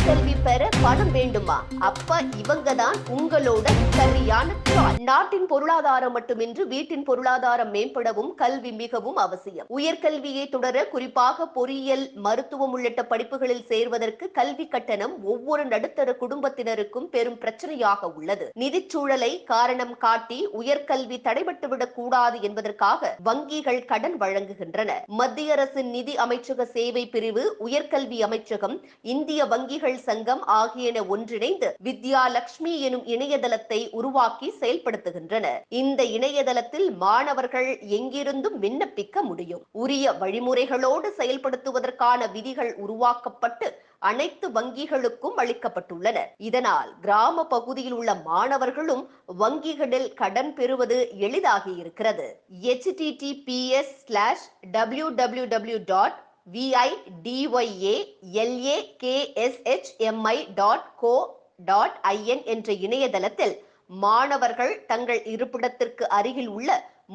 உயர்கல்வி பெற பணம் வேண்டுமா? அப்ப இவங்க தான் உங்களோட சரியான சாய்ஸ். நாட்டின் பொருளாதாரம் மட்டுமின்றி வீட்டின் பொருளாதாரம் மேம்படவும் கல்வி மிகவும் அவசியம். உயர்கல்வியை தொடர குறிப்பாக பொறியியல், மருத்துவம் உள்ளிட்ட படிப்புகளில் சேர்வதற்கு கல்வி கட்டணம் ஒவ்வொரு நடுத்தர குடும்பத்தினருக்கும் பெரும் பிரச்சனையாக உள்ளது. நிதிச்சூழலை காரணம் காட்டி உயர்கல்வி தடைபட்டுவிடக் கூடாது என்பதற்காக வங்கிகள் கடன் வழங்குகின்றன. மத்திய அரசின் நிதி அமைச்சக சேவை பிரிவு, உயர்கல்வி அமைச்சகம், இந்திய வங்கிகள் சங்கம் ஆகியன ஒன்றிணைந்து வித்யா லட்சுமி எனும் இணையதளத்தை உருவாக்கி செயல்படுத்துகின்றன. இந்த இணையதளத்தில் மாணவர்கள் எங்கிருந்தும் விண்ணப்பிக்க முடியும். உரிய வழிமுறைகளோடு செயல்படுத்துவதற்கான விதிகள் உருவாக்கப்பட்டு அனைத்து வங்கிகளுக்கும் அளிக்கப்பட்டுள்ளன. இதனால் கிராம பகுதியில் உள்ள மாணவர்களும் வங்கிகளில் கடன் பெறுவது எளிதாகி இருக்கிறது. https://www.vidyalakshmi.co.in என்ற இணையதளத்தில் மாணவர்கள் தங்கள் இருப்பிடத்திற்கு அருகில் உள்ள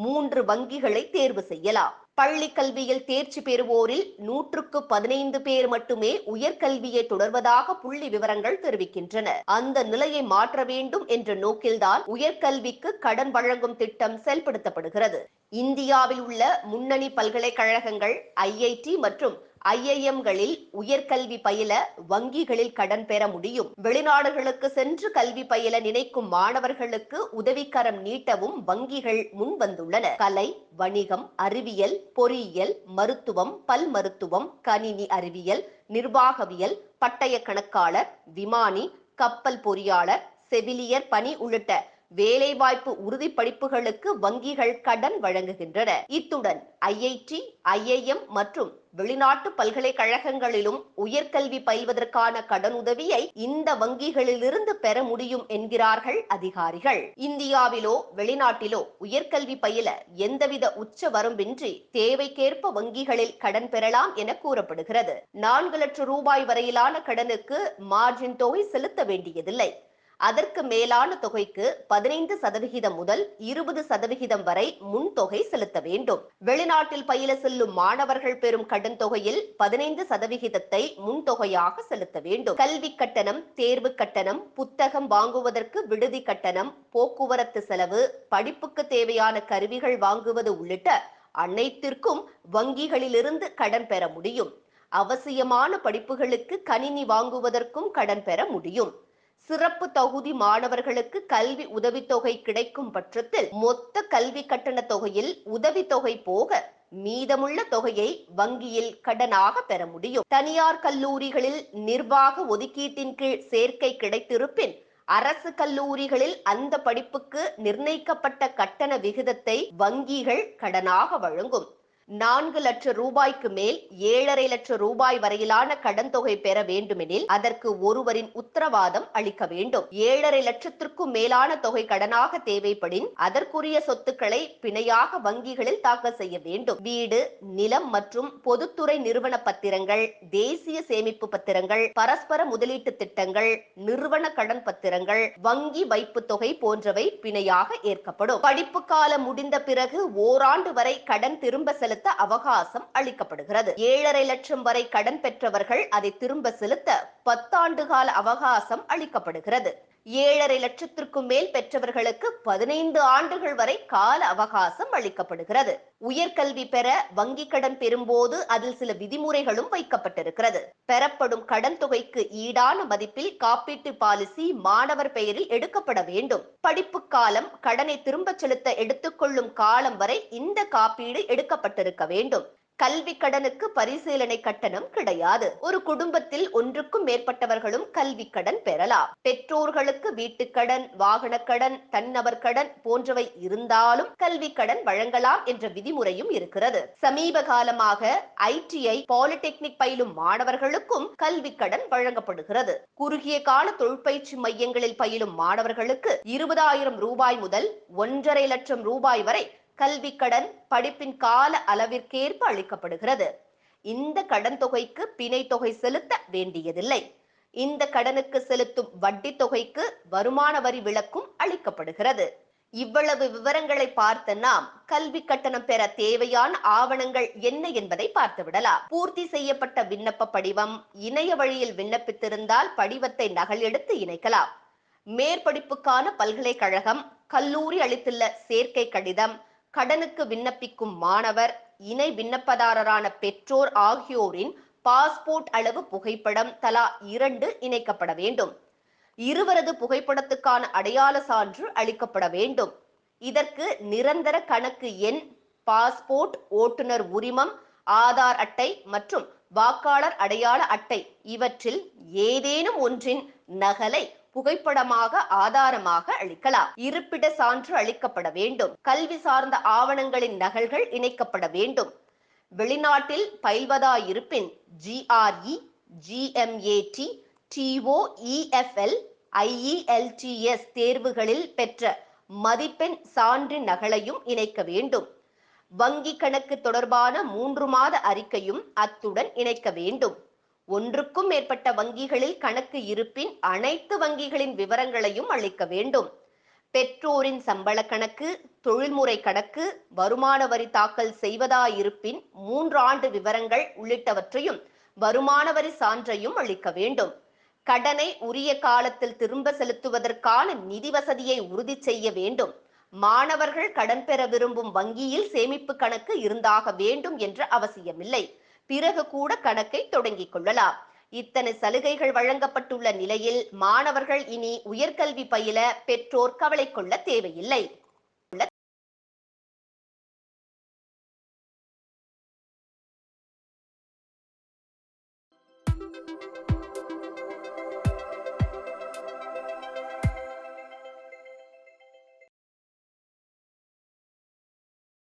3 வங்கிகளை தேர்வு செய்யலாம். பள்ளி கல்வியில் தேர்ச்சி பெறுவோரில் 115 பேர் மட்டுமே உயர்கல்வியை தொடர்வதாக புள்ளி விவரங்கள் தெரிவிக்கின்றன. அந்த நிலையை மாற்ற வேண்டும் என்ற நோக்கில்தான் உயர்கல்விக்கு கடன் வழங்கும் திட்டம் செயல்படுத்தப்படுகிறது. இந்தியாவில் உள்ள முன்னணி பல்கலைக்கழகங்கள், IIT மற்றும் IIMகளில் உயர்கல்வி பயில வங்கிகளில் கடன் பெற முடியும். வெளிநாடுகளுக்கு சென்று கல்வி பயில நினைக்கும் மாணவர்களுக்கு உதவிக்கரம் நீட்டவும் வங்கிகள் முன் வந்துள்ளன. கலை, வணிகம், அறிவியல், பொறியியல், மருத்துவம், பல் மருத்துவம், கணினி அறிவியல், நிர்வாகவியல், பட்டய கணக்காளர், விமானி, கப்பல் பொறியாளர், செவிலியர் பணி உள்ளிட்ட வேலைவாய்ப்பு உறுதி படிப்புகளுக்கு வங்கிகள் கடன் வழங்குகின்றன. இத்துடன் IIT, IIM மற்றும் வெளிநாட்டு பல்கலைக்கழகங்களிலும் உயர்கல்வி பயில்வதற்கான கடன் உதவியை இந்த வங்கிகளிலிருந்து பெற முடியும் என்கிறார்கள் அதிகாரிகள். இந்தியாவிலோ வெளிநாட்டிலோ உயர்கல்வி பயில எந்தவித உச்ச வரம்பின்றி தேவைக்கேற்ப வங்கிகளில் கடன் பெறலாம் என கூறப்படுகிறது. 4 லட்சம் ரூபாய் வரையிலான கடனுக்கு மார்ஜின் தொகை செலுத்த வேண்டியதில்லை. அதற்கு மேலான தொகைக்கு 15% முதல் 20% வரை முன்தொகை செலுத்த வேண்டும். வெளிநாட்டில் பயில செல்லும் மாணவர்கள் பெறும் கடன் தொகையில் 15% முன்தொகையாக செலுத்த வேண்டும். கல்வி கட்டணம், தேர்வு கட்டணம், புத்தகம் வாங்குவதற்கு விடுதி கட்டணம், போக்குவரத்து செலவு, படிப்புக்கு தேவையான கருவிகள் வாங்குவது உள்ளிட்ட அனைத்திற்கும் வங்கிகளிலிருந்து கடன் பெற முடியும். அவசியமான படிப்புகளுக்கு கணினி வாங்குவதற்கும் கடன் பெற முடியும். சிறப்பு தகுதி மாணவர்களுக்கு கல்வி உதவித்தொகை கிடைக்கும் பட்சத்தில் மொத்த கல்வி கட்டண தொகையில் உதவித்தொகை போக மீதமுள்ள தொகையை வங்கியில் கடனாக பெற முடியும். தனியார் கல்லூரிகளில் நிர்வாக ஒதுக்கீட்டின் கீழ் சேர்க்கை கிடைத்திருப்பின் அரசு கல்லூரிகளில் அந்த படிப்புக்கு நிர்ணயிக்கப்பட்ட கட்டண விகிதத்தை வங்கிகள் கடனாக வழங்கும். 4 லட்சம் ரூபாய்க்கு மேல் 7,5 லட்சம் ரூபாய் வரையிலான கடன் தொகை பெற வேண்டுமெனில் அதற்கு ஒருவரின் உத்தரவாதம் அளிக்க வேண்டும். 7,5 லட்சத்திற்கும் மேலான தொகை கடனாக தேவைப்படின் அதற்குரிய சொத்துக்களை பிணையாக வங்கிகளில் தாக்கல் செய்ய வேண்டும். வீடு, நிலம் மற்றும் பொதுத்துறை நிறுவன பத்திரங்கள், தேசிய சேமிப்பு பத்திரங்கள், பரஸ்பர முதலீட்டு திட்டங்கள், நிறுவன கடன் பத்திரங்கள், வங்கி வைப்பு தொகை போன்றவை பிணையாக ஏற்கப்படும். படிப்பு காலம் முடிந்த பிறகு ஓராண்டு வரை கடன் திரும்ப செலுத்த அவகாசம் அளிக்கப்படுகிறது. 7,5 லட்சம் வரை கடன் பெற்றவர்கள் அதை திரும்ப செலுத்த 10 ஆண்டு கால அவகாசம் அளிக்கப்படுகிறது. 7,5 லட்சத்திற்கும் மேல் பெற்றவர்களுக்கு 15 ஆண்டுகள் வரை கால அவகாசம் அளிக்கப்படுகிறது. உயர்கல்வி பெற வங்கி கடன் பெறும்போது அதில் சில விதிமுறைகளும் வைக்கப்பட்டிருக்கிறது. பெறப்படும் கடன் தொகைக்கு ஈடான மதிப்பில் காப்பீட்டு பாலிசி மாணவர் பெயரில் எடுக்கப்பட வேண்டும். படிப்பு காலம், கடனை திரும்ப செலுத்த எடுத்துக்கொள்ளும் காலம் வரை இந்த காப்பீடு எடுக்கப்பட்டிருக்க வேண்டும். கல்வி கடனுக்கு பரிசீலனை கட்டணம் கிடையாது. ஒரு குடும்பத்தில் ஒன்றுக்கும் மேற்பட்டவர்களும் கல்வி கடன் பெறலாம். பெற்றோர்களுக்கு வீட்டுக்கடன், வாகனக்கடன், தனிநபர் கடன் போன்றவை இருந்தாலும் கல்வி கடன் வழங்கலாம் என்ற விதிமுறையும் இருக்கிறது. சமீப காலமாக ITI, பாலிடெக்னிக் பயிலும் மாணவர்களுக்கும் கல்வி கடன் வழங்கப்படுகிறது. குறுகிய கால தொழிற்பயிற்சி மையங்களில் பயிலும் மாணவர்களுக்கு 20,000 ரூபாய் முதல் 1,50,000 லட்சம் ரூபாய் வரை கல்வி கடன் படிப்பின் கால அளவிற்கேற்ப அளிக்கப்படுகிறது. இந்த கடன் தொகைக்கு பிணை தொகை செலுத்த வேண்டியதில்லை. இந்த கடனுக்கு செலுத்தும் வட்டி தொகைக்கு வருமான வரி விலக்கும் அளிக்கப்படுகிறது. இவ்வளவு விவரங்களை பார்த்த நாம் கல்வி கட்டணம் பெற தேவையான ஆவணங்கள் என்ன என்பதை பார்த்து விடலாம். பூர்த்தி செய்யப்பட்ட விண்ணப்ப படிவம், இணைய வழியில் விண்ணப்பித்திருந்தால் படிவத்தை நகல் எடுத்து இணைக்கலாம். மேற்படிப்புக்கான பல்கலைக்கழகம், கல்லூரி அளித்துள்ள சேர்க்கை கடிதம், கடனுக்கு விண்ணப்பிக்கும் மாணவர், இணை விண்ணப்பதாரரான பெற்றோர் ஆகியோரின் பாஸ்போர்ட் அளவு புகைப்படம் தலா 2 இணைக்கப்பட வேண்டும். இருவரது புகைப்படத்துக்கான அடையாள சான்று அளிக்கப்பட வேண்டும். இதற்கு நிரந்தர கணக்கு எண், பாஸ்போர்ட், ஓட்டுநர் உரிமம், ஆதார் அட்டை மற்றும் வாக்காளர் அடையாள அட்டை இவற்றில் ஏதேனும் ஒன்றின் நகலை புகைப்படமாக ஆதாரமாக அளிக்கலாம். இருப்பிட சான்று அளிக்கப்பட வேண்டும். கல்வி சார்ந்த ஆவணங்களின் நகல்கள் இணைக்கப்பட வேண்டும். வெளிநாட்டில் பயில்வதாயிருப்பின் GRE, GMAT, TOEFL, IELTS தேர்வுகளில் பெற்ற மதிப்பெண் சான்றின் நகலையும் இணைக்க வேண்டும். வங்கி கணக்கு தொடர்பான 3 மாத அறிக்கையும் அத்துடன் இணைக்க வேண்டும். ஒன்றுக்கும் மேற்பட்ட வங்கிகளில் கணக்கு இருப்பின் அனைத்து வங்கிகளின் விவரங்களையும் அளிக்க வேண்டும். பெற்றோரின் சம்பள கணக்கு, தொழில்முறை கணக்கு, வருமான வரி தாக்கல் செய்வதாயிருப்பின் 3 ஆண்டு விவரங்கள் உள்ளிட்டவற்றையும் வருமான வரி சான்றையும் அளிக்க வேண்டும். கடனை உரிய காலத்தில் திரும்ப செலுத்துவதற்கான நிதி வசதியை உறுதி செய்ய வேண்டும். மாணவர்கள் கடன் பெற விரும்பும் வங்கியில் சேமிப்பு கணக்கு இருந்தாக வேண்டும் என்ற அவசியமில்லை. பிறகு கூட கணக்கை தொடங்கிக் கொள்ளலாம். இத்தனை சலுகைகள் வழங்கப்பட்டுள்ள நிலையில் மாணவர்கள் இனி உயர்கல்வி பயில பெற்றோர் கவலை கொள்ள தேவையில்லை.